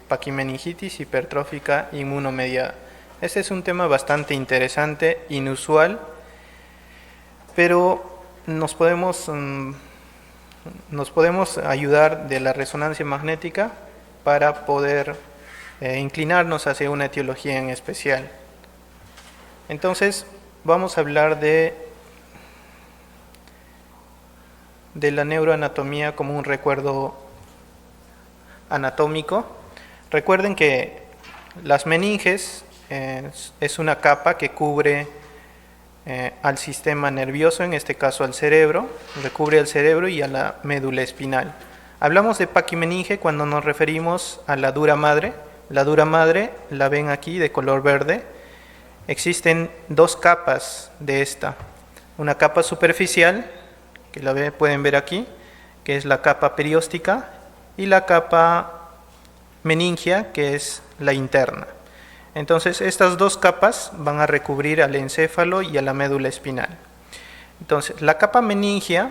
paquimeningitis hipertrófica inmunomediada. Este es un tema bastante interesante, inusual, pero nos podemos ayudar de la resonancia magnética para poder inclinarnos hacia una etiología en especial. Entonces, vamos a hablar de la neuroanatomía como un recuerdo anatómico. Recuerden que las meninges es una capa que cubre al sistema nervioso, en este caso al cerebro, recubre al cerebro y a la médula espinal. Hablamos de paquimeninge cuando nos referimos a la dura madre. La dura madre la ven aquí de color verde. Existen dos capas de esta. Una capa superficial, que pueden ver aquí, que es la capa perióstica, y la capa meningia, que es la interna. Entonces, estas dos capas van a recubrir al encéfalo y a la médula espinal. Entonces, la capa meningia,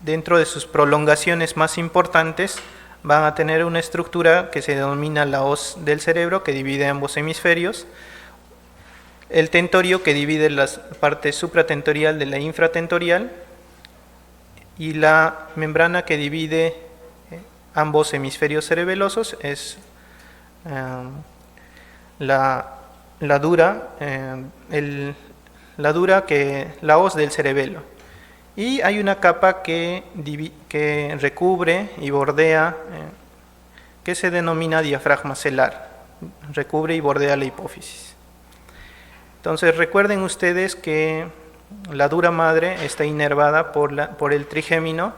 dentro de sus prolongaciones más importantes, van a tener una estructura que se denomina la hoz del cerebro, que divide ambos hemisferios, el tentorio, que divide la parte supratentorial de la infratentorial, y la membrana que divide ambos hemisferios cerebelosos es la hoz del cerebelo. Y hay una capa que recubre y bordea, que se denomina diafragma celar, recubre y bordea la hipófisis. Entonces, recuerden ustedes que la dura madre está inervada por el trigémino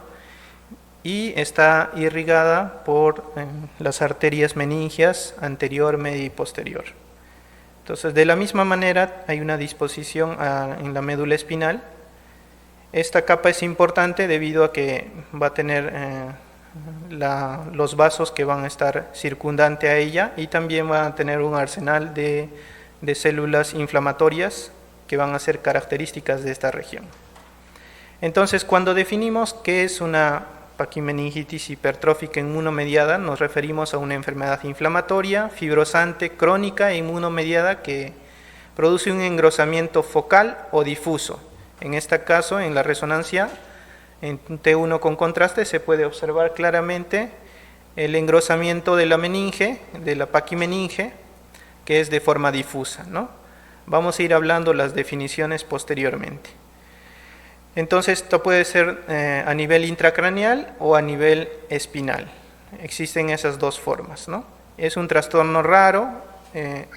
y está irrigada por las arterias meningias anterior, media y posterior. Entonces, de la misma manera, hay una disposición en la médula espinal. Esta capa es importante debido a que va a tener los vasos que van a estar circundante a ella, y también va a tener un arsenal de células inflamatorias que van a ser características de esta región. Entonces, cuando definimos qué es una paquimeningitis hipertrófica inmunomediada, nos referimos a una enfermedad inflamatoria, fibrosante, crónica e inmunomediada que produce un engrosamiento focal o difuso. En este caso, en la resonancia en T1 con contraste, se puede observar claramente el engrosamiento de la meninge, de la paquimeninge, que es de forma difusa, ¿no? Vamos a ir hablando las definiciones posteriormente. Entonces, esto puede ser a nivel intracraneal o a nivel espinal. Existen esas dos formas, ¿no? Es un trastorno raro.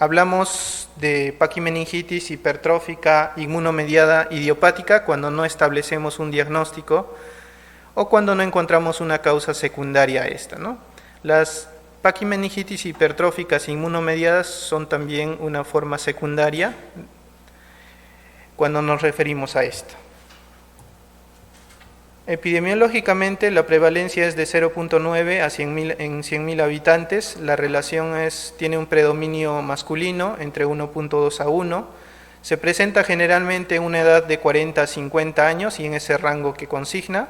Hablamos de paquimeningitis hipertrófica inmunomediada idiopática cuando no establecemos un diagnóstico o cuando no encontramos una causa secundaria a esta, ¿no? Las paquimeningitis hipertróficas inmunomediadas son también una forma secundaria cuando nos referimos a esto. Epidemiológicamente, la prevalencia es de 0.9 en 100.000 habitantes. La relación tiene un predominio masculino entre 1.2 a 1. Se presenta generalmente en una edad de 40 a 50 años y en ese rango que consigna.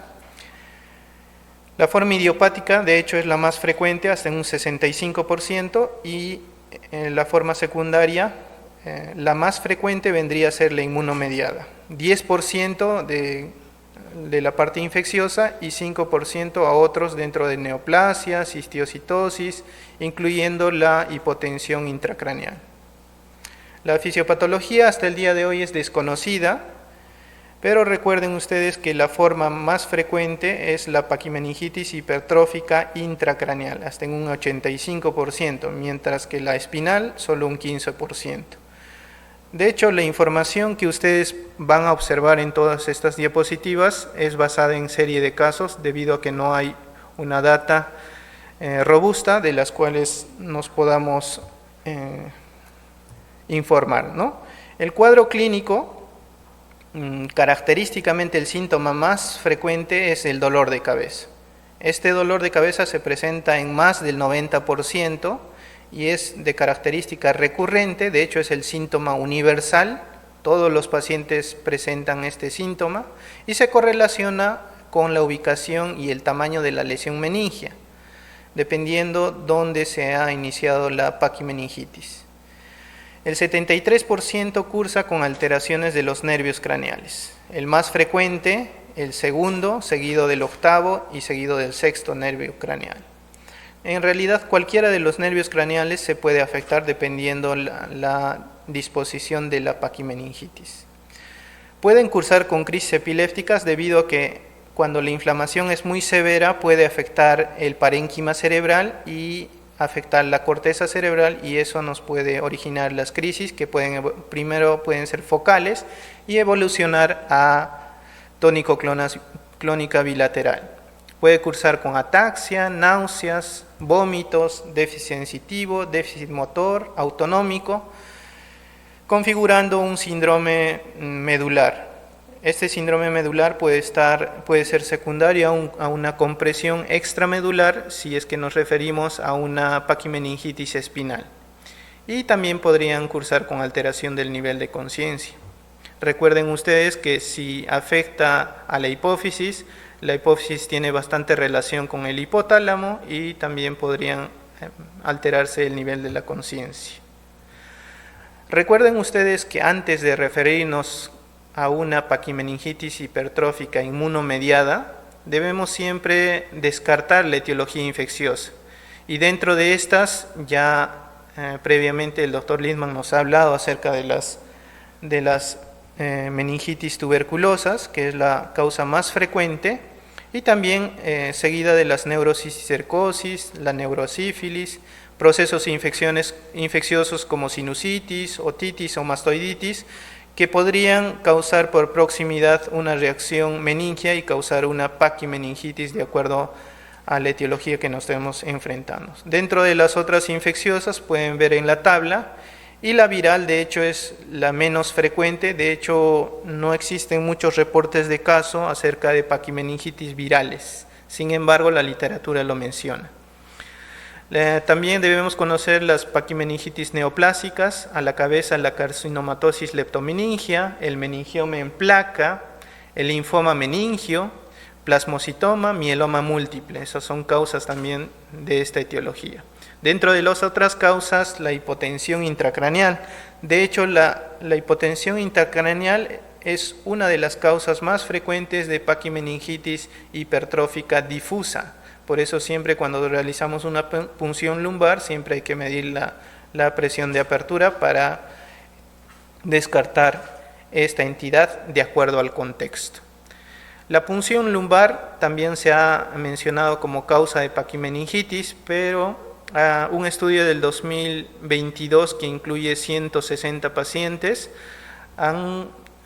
La forma idiopática, de hecho, es la más frecuente, hasta en un 65%, y la forma secundaria, la más frecuente vendría a ser la inmunomediada. 10% de la parte infecciosa y 5% a otros dentro de neoplasias, histiocitosis, incluyendo la hipotensión intracraneal. La fisiopatología hasta el día de hoy es desconocida, pero recuerden ustedes que la forma más frecuente es la paquimeningitis hipertrófica intracraneal, hasta en un 85%, mientras que la espinal solo un 15%. De hecho, la información que ustedes van a observar en todas estas diapositivas es basada en serie de casos, debido a que no hay una data robusta de las cuales nos podamos informar, ¿no? El cuadro clínico, característicamente el síntoma más frecuente es el dolor de cabeza. Este dolor de cabeza se presenta en más del 90%, y es de característica recurrente. De hecho, es el síntoma universal. Todos los pacientes presentan este síntoma y se correlaciona con la ubicación y el tamaño de la lesión meningia. dependiendo dónde se ha iniciado la paquimeningitis. El 73% cursa con alteraciones de los nervios craneales. El más frecuente, el segundo, seguido del octavo y seguido del sexto nervio craneal. En realidad, cualquiera de los nervios craneales se puede afectar dependiendo la disposición de la paquimeningitis. Pueden cursar con crisis epilépticas debido a que cuando la inflamación es muy severa puede afectar el parénquima cerebral y afectar la corteza cerebral, y eso nos puede originar las crisis que primero pueden ser focales y evolucionar a tónico-clónica bilateral. Puede cursar con ataxia, náuseas, vómitos, déficit sensitivo, déficit motor, autonómico, configurando un síndrome medular. Este síndrome medular puede ser secundario a una compresión extramedular si es que nos referimos a una paquimeningitis espinal. Y también podrían cursar con alteración del nivel de conciencia. Recuerden ustedes que si afecta a la hipófisis tiene bastante relación con el hipotálamo y también podrían alterarse el nivel de la conciencia. Recuerden ustedes que antes de referirnos a una paquimeningitis hipertrófica inmunomediada, debemos siempre descartar la etiología infecciosa. Y dentro de estas, ya previamente el doctor Lindman nos ha hablado acerca de las meningitis tuberculosas, que es la causa más frecuente, y también seguida de las neurosis y cercosis, la neurosífilis, procesos infecciosos como sinusitis, otitis o mastoiditis, que podrían causar por proximidad una reacción meningia y causar una paquimeningitis de acuerdo a la etiología que nos estemos enfrentando. Dentro de las otras infecciosas pueden ver en la tabla, y la viral de hecho es la menos frecuente. De hecho no existen muchos reportes de caso acerca de paquimeningitis virales, sin embargo la literatura lo menciona. También debemos conocer las paquimeningitis neoplásicas, a la cabeza la carcinomatosis leptomeningia, el meningioma en placa, el linfoma meningio, plasmocitoma, mieloma múltiple. Esas son causas también de esta etiología. Dentro de las otras causas, la hipotensión intracraneal. De hecho, la hipotensión intracraneal es una de las causas más frecuentes de paquimeningitis hipertrófica difusa. Por eso siempre cuando realizamos una punción lumbar, siempre hay que medir la presión de apertura para descartar esta entidad de acuerdo al contexto. La punción lumbar también se ha mencionado como causa de paquimeningitis, pero un estudio del 2022 que incluye 160 pacientes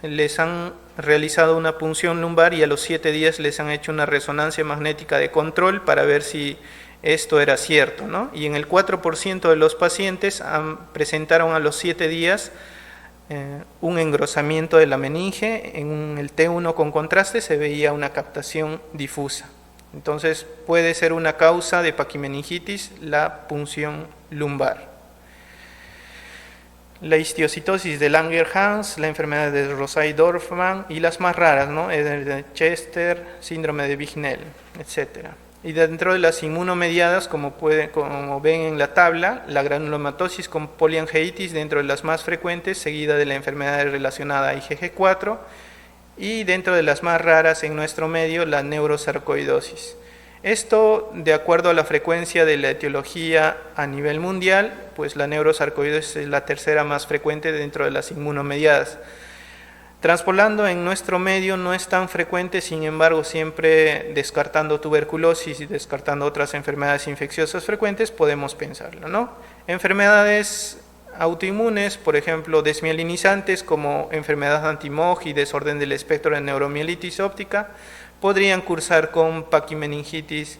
les han realizado una punción lumbar y a los 7 días les han hecho una resonancia magnética de control para ver si esto era cierto, ¿no? Y en el 4% de los pacientes presentaron a los 7 días un engrosamiento de la meninge. En el T1 con contraste se veía una captación difusa. Entonces puede ser una causa de paquimeningitis la punción lumbar. La histiocitosis de Langerhans, la enfermedad de Rosay-Dorfman y las más raras, ¿no? De Chester, síndrome de Bignell, etc. Y dentro de las inmunomediadas, como ven en la tabla, la granulomatosis con poliangeitis dentro de las más frecuentes, seguida de la enfermedad relacionada a IgG4, y dentro de las más raras en nuestro medio, la neurosarcoidosis. Esto, de acuerdo a la frecuencia de la etiología a nivel mundial, pues la neurosarcoidosis es la tercera más frecuente dentro de las inmunomediadas. Transpolando en nuestro medio no es tan frecuente, sin embargo, siempre descartando tuberculosis y descartando otras enfermedades infecciosas frecuentes, podemos pensarlo, ¿no? Enfermedades autoinmunes, por ejemplo, desmielinizantes como enfermedad anti-MOG y desorden del espectro de neuromielitis óptica, podrían cursar con paquimeningitis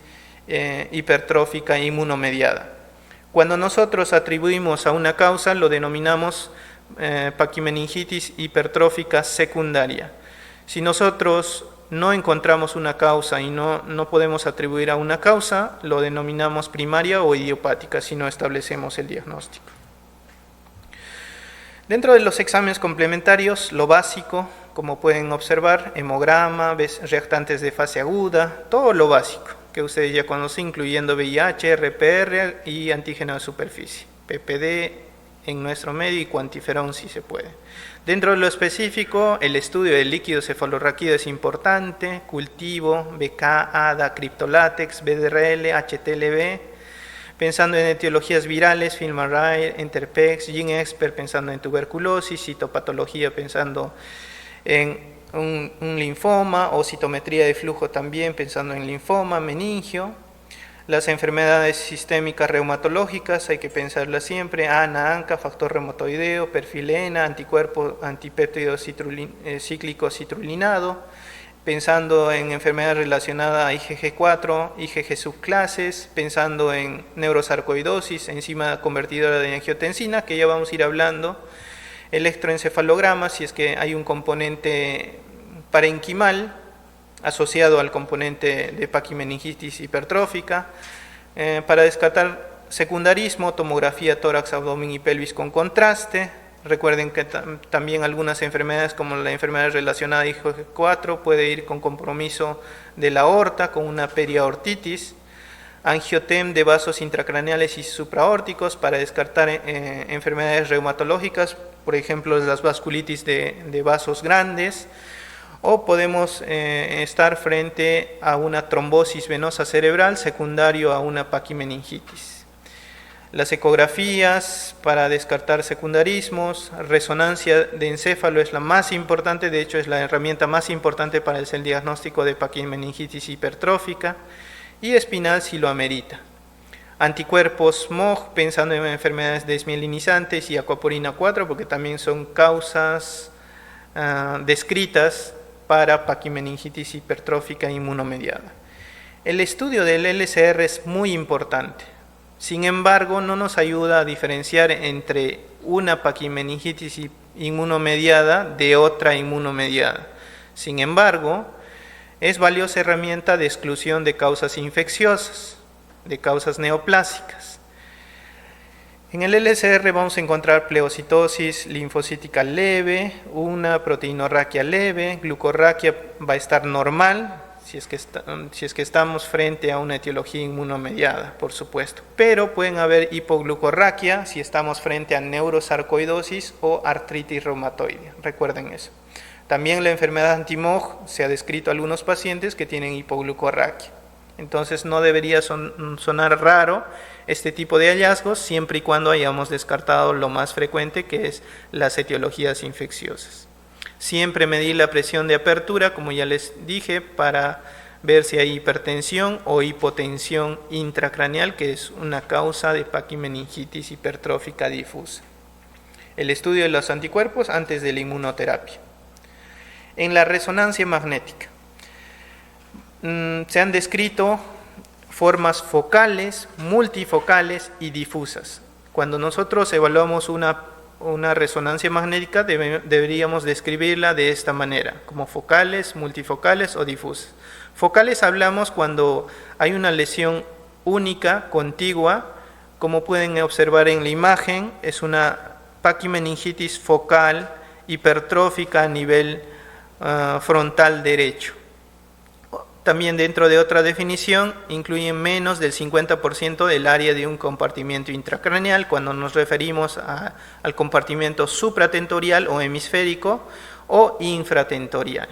hipertrófica inmunomediada. Cuando nosotros atribuimos a una causa, lo denominamos paquimeningitis hipertrófica secundaria. Si nosotros no encontramos una causa y no podemos atribuir a una causa, lo denominamos primaria o idiopática si no establecemos el diagnóstico. Dentro de los exámenes complementarios, lo básico, como pueden observar, hemograma, reactantes de fase aguda, todo lo básico. que ustedes ya conocen, incluyendo VIH, RPR y antígeno de superficie, PPD en nuestro medio y cuantiferón si se puede. Dentro de lo específico, el estudio del líquido cefalorraquídeo es importante, cultivo, BK, ADA, criptolátex, BDRL, HTLV, pensando en etiologías virales, FilmArray, Enterpex, GeneXpert, pensando en tuberculosis, citopatología, pensando en un linfoma, o citometría de flujo también, pensando en linfoma, meningio. Las enfermedades sistémicas reumatológicas, hay que pensarlas siempre, ANA, ANCA, factor reumatoideo, perfil ENA, anticuerpo antipéptido cíclico citrulinado, pensando en enfermedades relacionadas a IgG4, IgG subclases, pensando en neurosarcoidosis, enzima convertidora de angiotensina, que ya vamos a ir hablando, electroencefalograma, si es que hay un componente parenquimal asociado al componente de paquimeningitis hipertrófica. Para descartar secundarismo, tomografía tórax, abdomen y pelvis con contraste. Recuerden que también algunas enfermedades como la enfermedad relacionada a IgG4 puede ir con compromiso de la aorta, con una periaortitis. Angiotem de vasos intracraneales y supraórticos para descartar enfermedades reumatológicas, por ejemplo las vasculitis de vasos grandes, o podemos estar frente a una trombosis venosa cerebral secundario a una paquimeningitis. Las ecografías para descartar secundarismos, resonancia de encéfalo es la más importante, de hecho es la herramienta más importante para el diagnóstico de paquimeningitis hipertrófica, y espinal si lo amerita. Anticuerpos MOG, pensando en enfermedades desmielinizantes, y acuaporina 4, porque también son causas descritas para paquimeningitis hipertrófica inmunomediada. El estudio del LCR es muy importante, sin embargo no nos ayuda a diferenciar entre una paquimeningitis inmunomediada de otra inmunomediada. Sin embargo, es valiosa herramienta de exclusión de causas infecciosas, de causas neoplásicas. En el LCR vamos a encontrar pleocitosis linfocítica leve, una proteinorraquia leve, glucorraquia va a estar normal, si es que estamos frente a una etiología inmunomediada, por supuesto. Pero pueden haber hipoglucorraquia si estamos frente a neurosarcoidosis o artritis reumatoide, recuerden eso. También la enfermedad anti-MOG se ha descrito a algunos pacientes que tienen hipoglucorraquia. Entonces no debería sonar raro este tipo de hallazgos siempre y cuando hayamos descartado lo más frecuente, que es las etiologías infecciosas. Siempre medir la presión de apertura, como ya les dije, para ver si hay hipertensión o hipotensión intracraneal, que es una causa de paquimeningitis hipertrófica difusa. El estudio de los anticuerpos antes de la inmunoterapia. En la resonancia magnética se han descrito formas focales, multifocales y difusas. Cuando nosotros evaluamos una resonancia magnética deberíamos describirla de esta manera, como focales, multifocales o difusas. Focales hablamos cuando hay una lesión única, contigua, como pueden observar en la imagen, es una paquimeningitis focal hipertrófica a nivel frontal derecho. También dentro de otra definición incluyen menos del 50% del área de un compartimiento intracraneal cuando nos referimos al compartimiento supratentorial o hemisférico o infratentorial.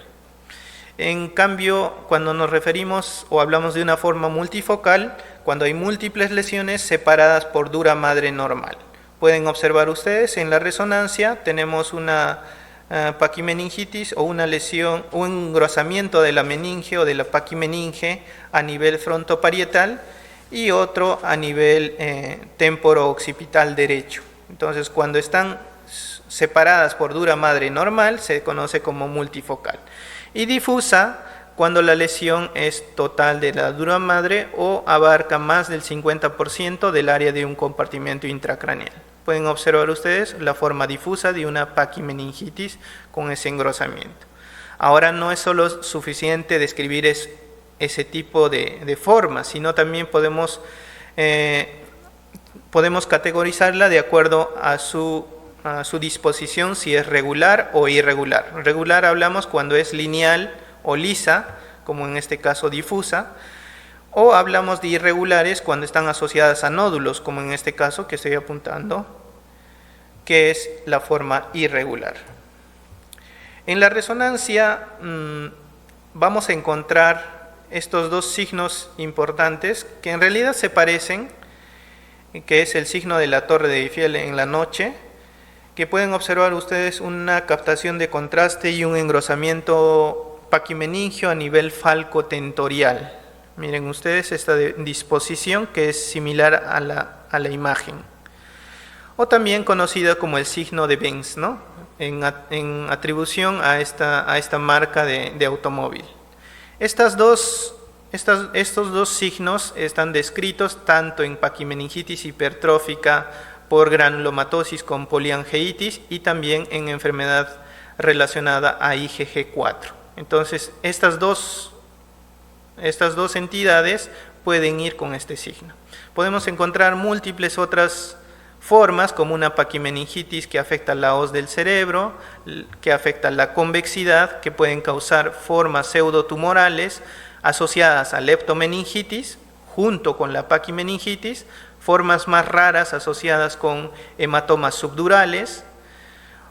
En cambio, cuando nos referimos o hablamos de una forma multifocal, cuando hay múltiples lesiones separadas por dura madre normal. Pueden observar ustedes en la resonancia tenemos una paquimeningitis o una lesión, un engrosamiento de la meninge o de la paquimeninge a nivel frontoparietal y otro a nivel temporo-occipital derecho. Entonces, cuando están separadas por dura madre normal, se conoce como multifocal. Y difusa, cuando la lesión es total de la dura madre o abarca más del 50% del área de un compartimento intracraneal. Pueden observar ustedes la forma difusa de una paquimeningitis con ese engrosamiento. Ahora no es solo suficiente describir ese tipo de formas, sino también podemos categorizarla de acuerdo a su disposición, si es regular o irregular. Regular hablamos cuando es lineal o lisa, como en este caso difusa, O hablamos de irregulares cuando están asociadas a nódulos, como en este caso que estoy apuntando, que es la forma irregular. En la resonancia vamos a encontrar estos dos signos importantes que en realidad se parecen, que es el signo de la torre de Eiffel en la noche, que pueden observar ustedes una captación de contraste y un engrosamiento paquimeningio a nivel falco-tentorial. Miren ustedes esta disposición que es similar a la imagen, o también conocida como el signo de Benz, ¿no? en atribución a esta marca de automóvil. Estos dos signos están descritos tanto en paquimeningitis hipertrófica por granulomatosis con poliangeitis y también en enfermedad relacionada a IgG4. Entonces, estas dos entidades pueden ir con este signo. Podemos encontrar múltiples otras formas, como una paquimeningitis que afecta la hoz del cerebro, que afecta la convexidad, que pueden causar formas pseudotumorales asociadas a leptomeningitis, junto con la paquimeningitis, formas más raras asociadas con hematomas subdurales,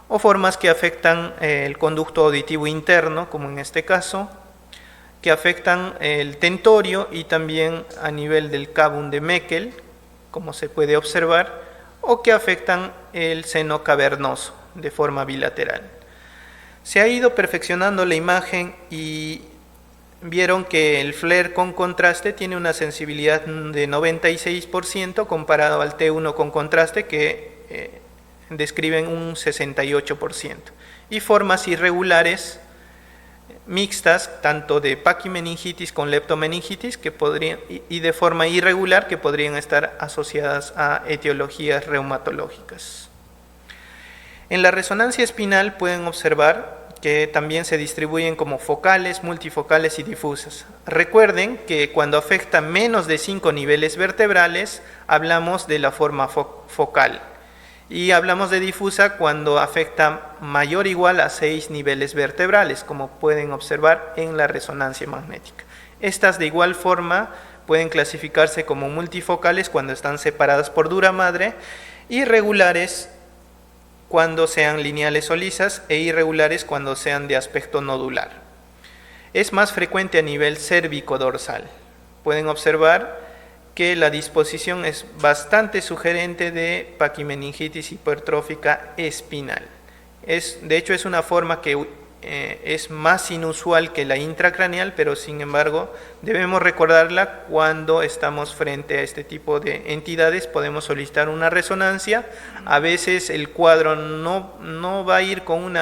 o formas que afectan el conducto auditivo interno, como en este caso, que afectan el tentorio y también a nivel del cavum de Meckel, como se puede observar, o que afectan el seno cavernoso de forma bilateral. Se ha ido perfeccionando la imagen y vieron que el FLAIR con contraste tiene una sensibilidad de 96% comparado al T1 con contraste que describen un 68%, y formas irregulares mixtas, tanto de paquimeningitis con leptomeningitis y de forma irregular, que podrían estar asociadas a etiologías reumatológicas. En la resonancia espinal pueden observar que también se distribuyen como focales, multifocales y difusas. Recuerden que cuando afecta menos de 5 niveles vertebrales, hablamos de la forma focal. Y hablamos de difusa cuando afecta mayor o igual a 6 niveles vertebrales, como pueden observar en la resonancia magnética. Estas de igual forma pueden clasificarse como multifocales cuando están separadas por dura madre, y regulares cuando sean lineales o lisas, e irregulares cuando sean de aspecto nodular. Es más frecuente a nivel cérvico-dorsal. Pueden observar que la disposición es bastante sugerente de paquimeningitis hipertrófica espinal. De hecho, es una forma que es más inusual que la intracraneal, pero sin embargo debemos recordarla cuando estamos frente a este tipo de entidades. Podemos solicitar una resonancia. A veces el cuadro no va a ir con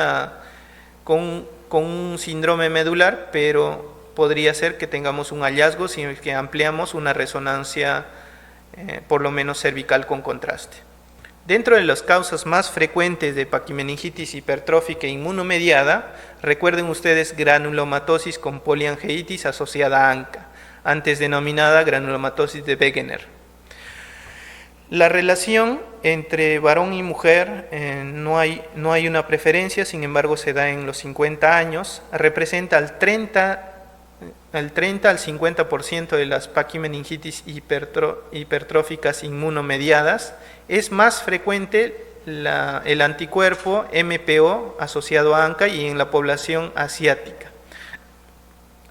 un síndrome medular, pero podría ser que tengamos un hallazgo si que ampliamos una resonancia por lo menos cervical con contraste. Dentro de las causas más frecuentes de paquimeningitis hipertrófica e inmunomediada, recuerden ustedes granulomatosis con poliangeitis asociada a ANCA, antes denominada granulomatosis de Wegener. La relación entre varón y mujer no hay una preferencia, sin embargo se da en los 50 años, representa al 30 al 50% de las paquimeningitis hipertróficas inmunomediadas. Es más frecuente el anticuerpo MPO asociado a ANCA y en la población asiática.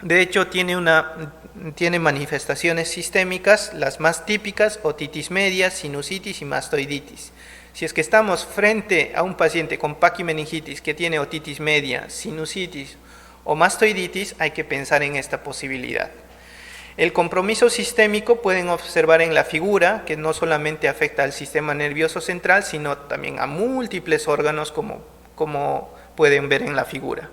De hecho, tiene manifestaciones sistémicas, las más típicas: otitis media, sinusitis y mastoiditis. Si es que estamos frente a un paciente con paquimeningitis que tiene otitis media, sinusitis o mastoiditis, hay que pensar en esta posibilidad. El compromiso sistémico pueden observar en la figura, que no solamente afecta al sistema nervioso central, sino también a múltiples órganos, como pueden ver en la figura.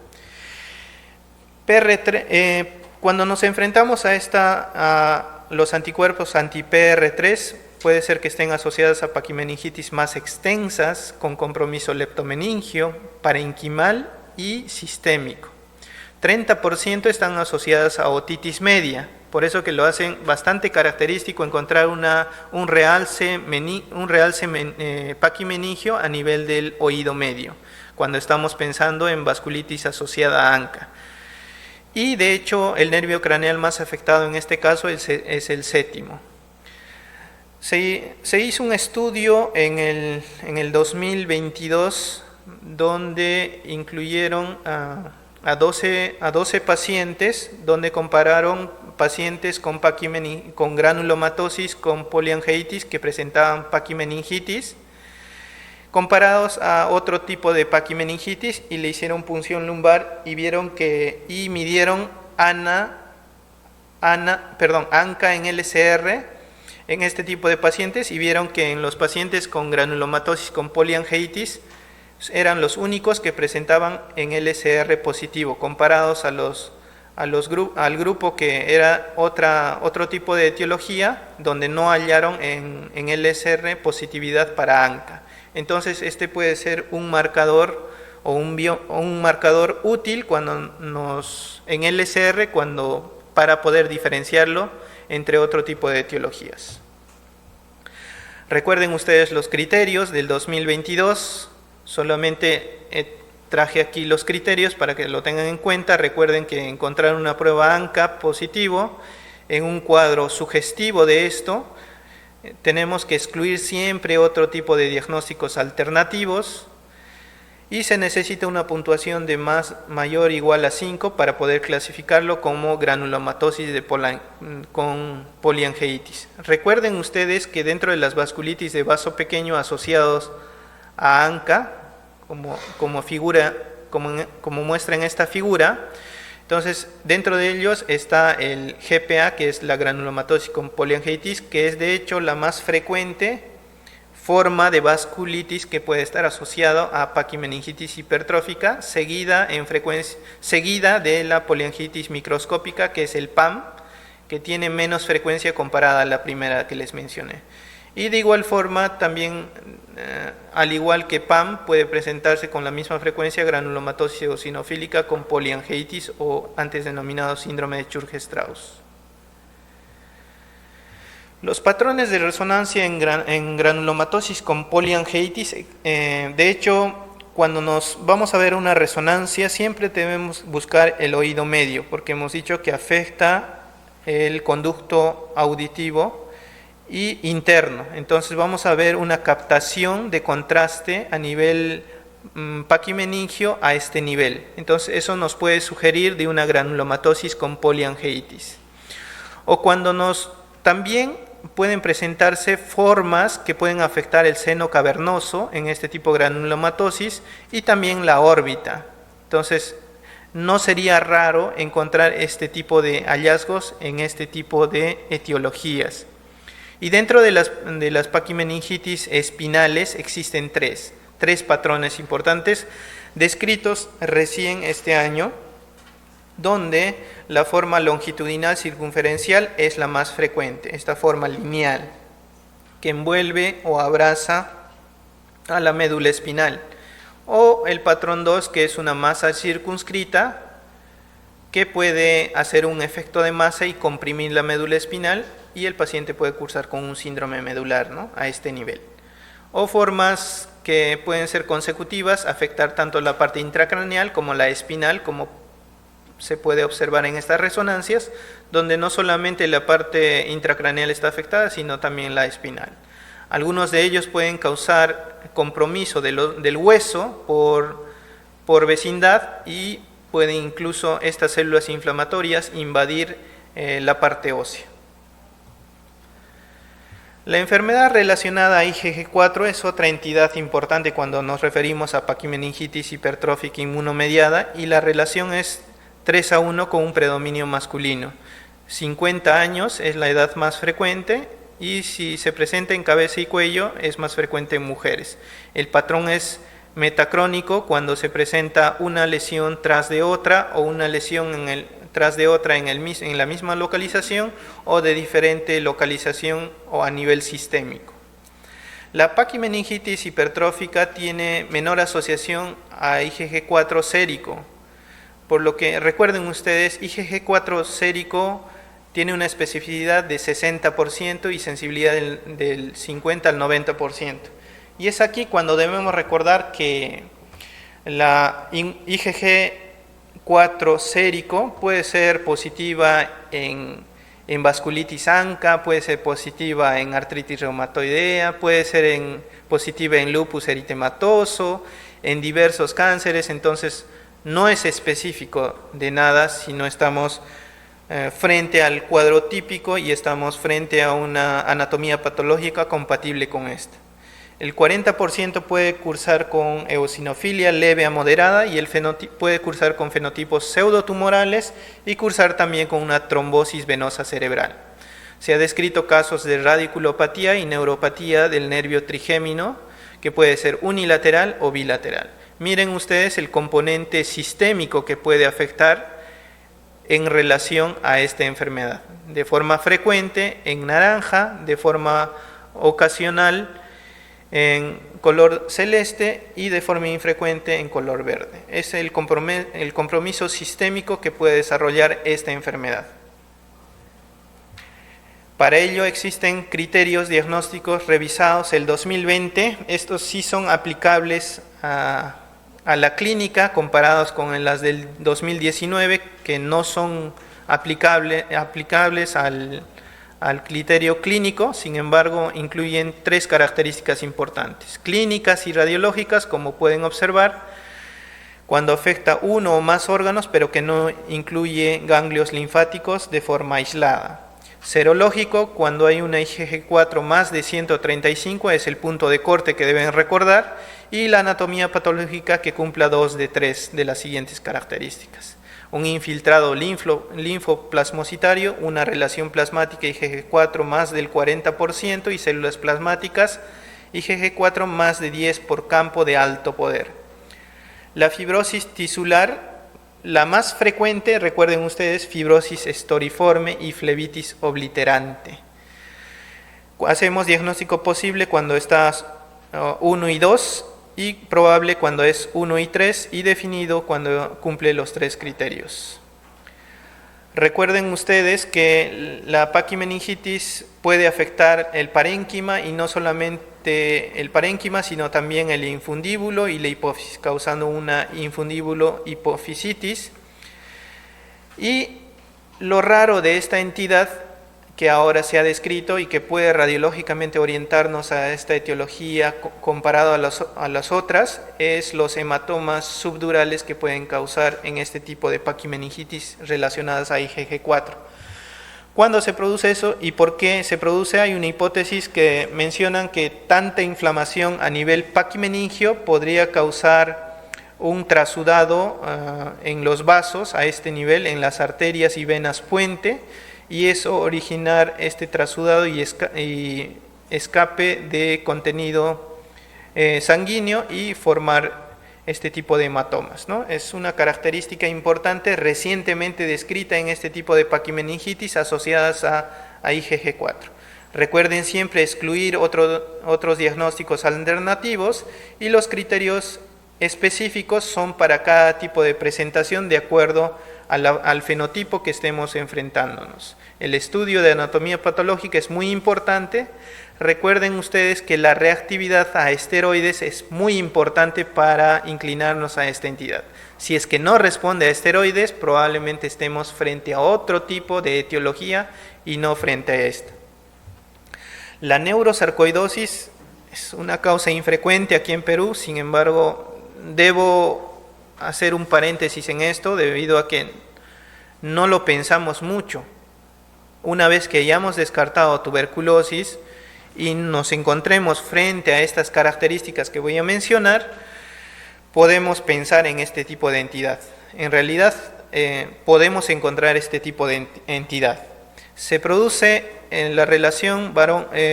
Cuando nos enfrentamos a los anticuerpos anti-PR3, puede ser que estén asociadas a paquimeningitis más extensas, con compromiso leptomeningio, parenquimal y sistémico. 30% están asociadas a otitis media, por eso que lo hacen bastante característico encontrar un realce paquimeningio a nivel del oído medio, cuando estamos pensando en vasculitis asociada a ANCA. y de hecho el nervio craneal más afectado en este caso es el séptimo. Se hizo un estudio en el 2022 donde incluyeron a 12 pacientes, donde compararon pacientes con granulomatosis con poliangiitis que presentaban paquimeningitis, comparados a otro tipo de paquimeningitis, y le hicieron punción lumbar y midieron ANCA en LCR en este tipo de pacientes, y vieron que en los pacientes con granulomatosis con poliangiitis eran los únicos que presentaban en LCR positivo, comparados al grupo que era otro tipo de etiología, donde no hallaron en LCR positividad para ANCA. Entonces este puede ser un marcador o un marcador útil en LCR para poder diferenciarlo entre otro tipo de etiologías. Recuerden ustedes los criterios del 2022, solamente traje aquí los criterios para que lo tengan en cuenta. Recuerden que encontrar una prueba ANCA positivo en un cuadro sugestivo de esto, tenemos que excluir siempre otro tipo de diagnósticos alternativos, y se necesita una puntuación de mayor o igual a 5 para poder clasificarlo como granulomatosis con poliangiitis. Recuerden ustedes que dentro de las vasculitis de vaso pequeño asociados a ANCA, como muestra en esta figura, entonces dentro de ellos está el GPA, que es la granulomatosis con poliangiitis, que es de hecho la más frecuente forma de vasculitis que puede estar asociado a paquimeningitis hipertrófica, seguida de la poliangitis microscópica, que es el PAM, que tiene menos frecuencia comparada a la primera que les mencioné. Y de igual forma, también, al igual que PAM, puede presentarse con la misma frecuencia granulomatosis eosinofílica con poliangiitis, o antes denominado síndrome de Churg-Strauss. Los patrones de resonancia en granulomatosis con poliangiitis, de hecho, cuando nos vamos a ver una resonancia, siempre debemos buscar el oído medio, porque hemos dicho que afecta el conducto auditivo y interno. Entonces vamos a ver una captación de contraste a nivel paquimeningio a este nivel. Entonces eso nos puede sugerir de una granulomatosis con poliangiitis. O también pueden presentarse formas que pueden afectar el seno cavernoso en este tipo de granulomatosis, y también la órbita. Entonces no sería raro encontrar este tipo de hallazgos en este tipo de etiologías. Y dentro de las paquimeningitis espinales existen tres patrones importantes descritos recién este año, donde la forma longitudinal circunferencial es la más frecuente, esta forma lineal, que envuelve o abraza a la médula espinal, o el patrón 2, que es una masa circunscrita, que puede hacer un efecto de masa y comprimir la médula espinal, y el paciente puede cursar con un síndrome medular, ¿no?, a este nivel. O formas que pueden ser consecutivas, afectar tanto la parte intracraneal como la espinal, como se puede observar en estas resonancias, donde no solamente la parte intracraneal está afectada, sino también la espinal. Algunos de ellos pueden causar compromiso del hueso por vecindad, y pueden incluso estas células inflamatorias invadir la parte ósea. La enfermedad relacionada a IgG4 es otra entidad importante cuando nos referimos a paquimeningitis hipertrófica inmunomediada, y la relación es 3:1 con un predominio masculino. 50 años es la edad más frecuente, y si se presenta en cabeza y cuello es más frecuente en mujeres. El patrón es metacrónico cuando se presenta una lesión tras de otra, o una lesión tras de otra en la misma localización, o de diferente localización o a nivel sistémico. La paquimeningitis hipertrófica tiene menor asociación a IgG4 sérico, por lo que recuerden ustedes, IgG4 sérico tiene una especificidad de 60% y sensibilidad del 50 al 90%. Y es aquí cuando debemos recordar que la IgG 4 sérico, puede ser positiva en vasculitis ANCA, puede ser positiva en artritis reumatoidea, puede ser positiva en lupus eritematoso, en diversos cánceres. Entonces no es específico de nada si no estamos frente al cuadro típico y estamos frente a una anatomía patológica compatible con esta. El 40% puede cursar con eosinofilia leve a moderada y puede cursar con fenotipos pseudotumorales y cursar también con una trombosis venosa cerebral. Se ha descrito casos de radiculopatía y neuropatía del nervio trigémino, que puede ser unilateral o bilateral. Miren ustedes el componente sistémico que puede afectar en relación a esta enfermedad. De forma frecuente en naranja, de forma ocasional en color celeste y de forma infrecuente en color verde. Es el compromiso sistémico que puede desarrollar esta enfermedad. Para ello existen criterios diagnósticos revisados el 2020. Estos sí son aplicables a la clínica comparados con las del 2019, que no son aplicables al criterio clínico. Sin embargo, incluyen 3 características importantes, clínicas y radiológicas, como pueden observar, cuando afecta uno o más órganos, pero que no incluye ganglios linfáticos de forma aislada. Serológico, cuando hay una IgG4 más de 135, es el punto de corte que deben recordar, y la anatomía patológica que cumpla 2 de 3 de las siguientes características. Un infiltrado linfoplasmocitario, una relación plasmática IgG4 más del 40% y células plasmáticas IgG4 más de 10 por campo de alto poder. La fibrosis tisular, la más frecuente, recuerden ustedes, fibrosis estoriforme y flebitis obliterante. Hacemos diagnóstico posible cuando estás 1 y 2, y probable cuando es 1 y 3, y definido cuando cumple los 3 criterios. Recuerden ustedes que la paquimeningitis puede afectar el parénquima, y no solamente el parénquima, sino también el infundíbulo y la hipófisis, causando una infundíbulo-hipofisitis. Y lo raro de esta entidad que ahora se ha descrito y que puede radiológicamente orientarnos a esta etiología comparado a las otras, es los hematomas subdurales que pueden causar en este tipo de paquimeningitis relacionadas a IgG4. ¿Cuándo se produce eso y por qué se produce? Hay una hipótesis que mencionan que tanta inflamación a nivel paquimeningio podría causar un trasudado en los vasos a este nivel, en las arterias y venas puente, y eso originar este trasudado y escape de contenido sanguíneo y formar este tipo de hematomas, ¿no? Es una característica importante recientemente descrita en este tipo de paquimeningitis asociadas a IgG4. Recuerden siempre excluir otros diagnósticos alternativos, y los criterios específicos son para cada tipo de presentación de acuerdo al fenotipo que estemos enfrentándonos. El estudio de anatomía patológica es muy importante. Recuerden ustedes que la reactividad a esteroides es muy importante para inclinarnos a esta entidad. Si es que no responde a esteroides, probablemente estemos frente a otro tipo de etiología y no frente a esta. La neurosarcoidosis es una causa infrecuente aquí en Perú. Sin embargo, debo hacer un paréntesis en esto debido a que no lo pensamos mucho. Una vez que hayamos descartado tuberculosis y nos encontremos frente a estas características que voy a mencionar, podemos pensar en este tipo de entidad. En realidad podemos encontrar este tipo de entidad. Se produce en la relación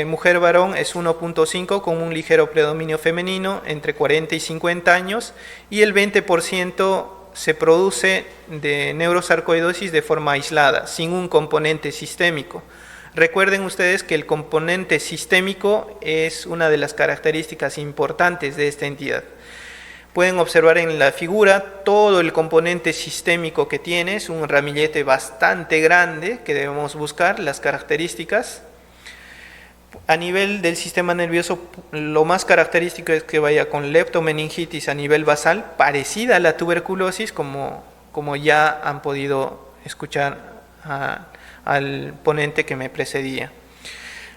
mujer-varón, es 1.5 con un ligero predominio femenino entre 40 y 50 años, y el 20% se produce de neurosarcoidosis de forma aislada, sin un componente sistémico. Recuerden ustedes que el componente sistémico es una de las características importantes de esta entidad. Pueden observar en la figura todo el componente sistémico que tiene, es un ramillete bastante grande que debemos buscar, las características. A nivel del sistema nervioso, lo más característico es que vaya con leptomeningitis a nivel basal, parecida a la tuberculosis, como como ya han podido escuchar al ponente que me precedía.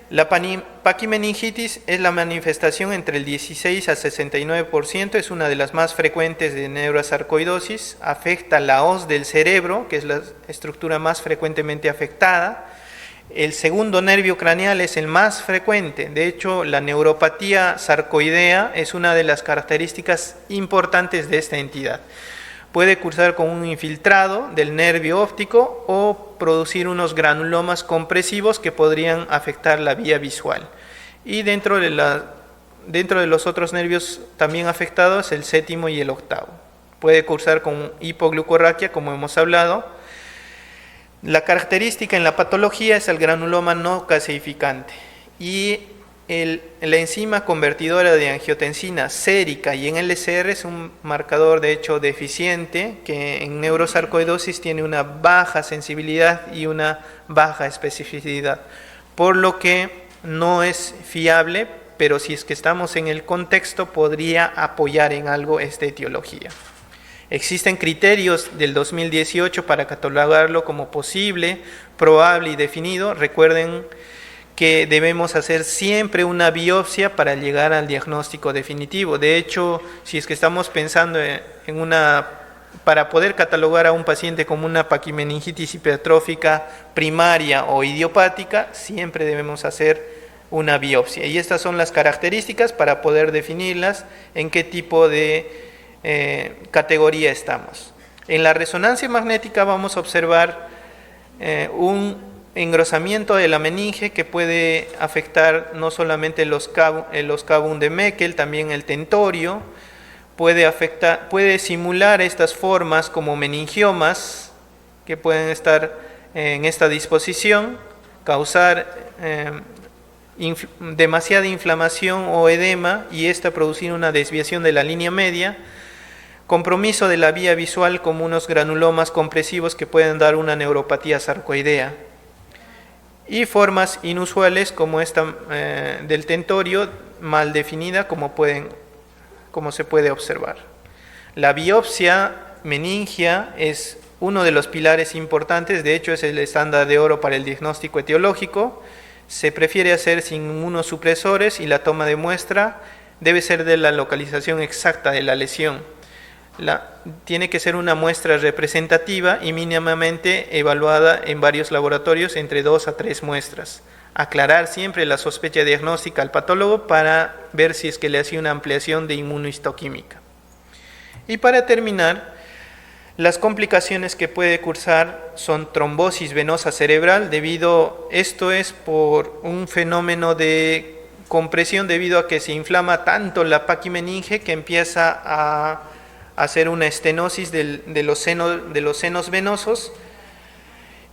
La paquimeningitis es la manifestación entre el 16 a 69%, es una de las más frecuentes de neurosarcoidosis, afecta la hoz del cerebro, que es la estructura más frecuentemente afectada. El segundo nervio craneal es el más frecuente. De hecho, la neuropatía sarcoidea es una de las características importantes de esta entidad. Puede cursar con un infiltrado del nervio óptico o producir unos granulomas compresivos que podrían afectar la vía visual. Y dentro de los otros nervios también afectados, el séptimo y el octavo. Puede cursar con hipoglucorraquia, como hemos hablado. La característica en la patología es el granuloma no calcificante y la enzima convertidora de angiotensina sérica y en LCR es un marcador de hecho deficiente que en neurosarcoidosis tiene una baja sensibilidad y una baja especificidad, por lo que no es fiable, pero si es que estamos en el contexto podría apoyar en algo esta etiología. Existen criterios del 2018 para catalogarlo como posible, probable y definido. Recuerden que debemos hacer siempre una biopsia para llegar al diagnóstico definitivo. De hecho, si es que estamos pensando para poder catalogar a un paciente como una paquimeningitis hipertrófica primaria o idiopática, siempre debemos hacer una biopsia. Y estas son las características para poder definirlas en qué tipo de categoría estamos. En la resonancia magnética vamos a observar un engrosamiento de la meninge que puede afectar no solamente los cavum de Meckel, también el tentorio, puede simular estas formas como meningiomas que pueden estar en esta disposición, causar demasiada inflamación o edema y esta producir una desviación de la línea media, compromiso de la vía visual como unos granulomas compresivos que pueden dar una neuropatía sarcoidea y formas inusuales como esta del tentorio mal definida como se puede observar. La biopsia meningia es uno de los pilares importantes, de hecho es el estándar de oro para el diagnóstico etiológico. Se prefiere hacer sin inmunosupresores y la toma de muestra debe ser de la localización exacta de la lesión. Tiene que ser una muestra representativa y mínimamente evaluada en varios laboratorios entre 2 a 3 muestras. Aclarar siempre la sospecha diagnóstica al patólogo para ver si es que le hace una ampliación de inmunohistoquímica. Y para terminar, las complicaciones que puede cursar son trombosis venosa cerebral, esto es por un fenómeno de compresión debido a que se inflama tanto la paquimeninge que empieza a hacer una estenosis de los senos venosos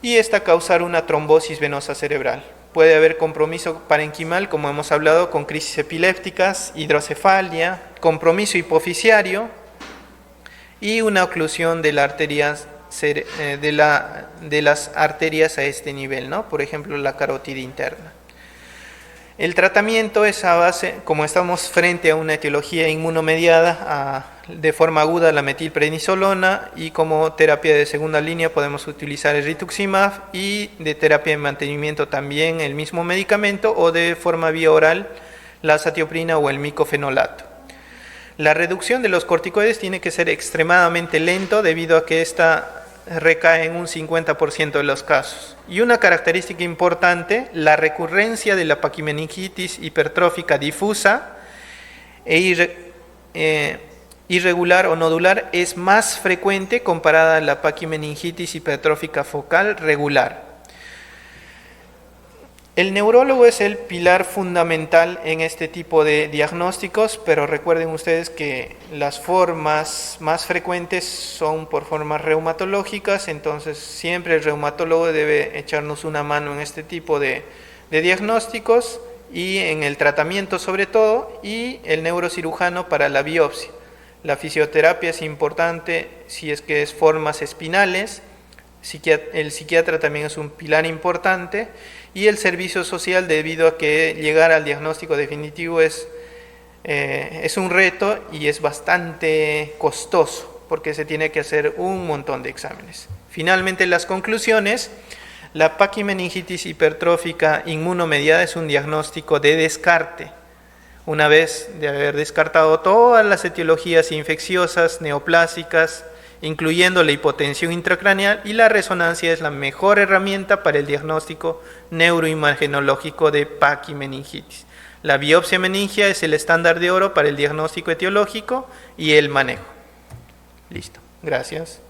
y esta causar una trombosis venosa cerebral. Puede haber compromiso parenquimal, como hemos hablado, con crisis epilépticas, hidrocefalia, compromiso hipofisiario y una oclusión de las arterias a este nivel, ¿no? Por ejemplo, la carótida interna. El tratamiento es a base, como estamos frente a una etiología inmunomediada, de forma aguda la metilprednisolona y como terapia de segunda línea podemos utilizar el rituximab y de terapia de mantenimiento también el mismo medicamento o de forma vía oral la azatioprina o el micofenolato. La reducción de los corticoides tiene que ser extremadamente lento debido a que esta recae en un 50% de los casos. Y una característica importante, la recurrencia de la paquimeningitis hipertrófica difusa irregular o nodular es más frecuente comparada a la paquimeningitis hipertrófica focal regular. El neurólogo es el pilar fundamental en este tipo de diagnósticos, pero recuerden ustedes que las formas más frecuentes son por formas reumatológicas, entonces siempre el reumatólogo debe echarnos una mano en este tipo de diagnósticos y en el tratamiento sobre todo, y el neurocirujano para la biopsia. La fisioterapia es importante si es que es formas espinales, el psiquiatra también es un pilar importante, y el servicio social debido a que llegar al diagnóstico definitivo es un reto y es bastante costoso. porque se tiene que hacer un montón de exámenes. Finalmente, las conclusiones: la paquimeningitis hipertrófica inmunomediada es un diagnóstico de descarte. Una vez de haber descartado todas las etiologías infecciosas neoplásicas, incluyendo la hipotensión intracraneal, y la resonancia es la mejor herramienta para el diagnóstico neuroimagenológico de paquimeningitis. La biopsia meningia es el estándar de oro para el diagnóstico etiológico y el manejo. Listo. Gracias.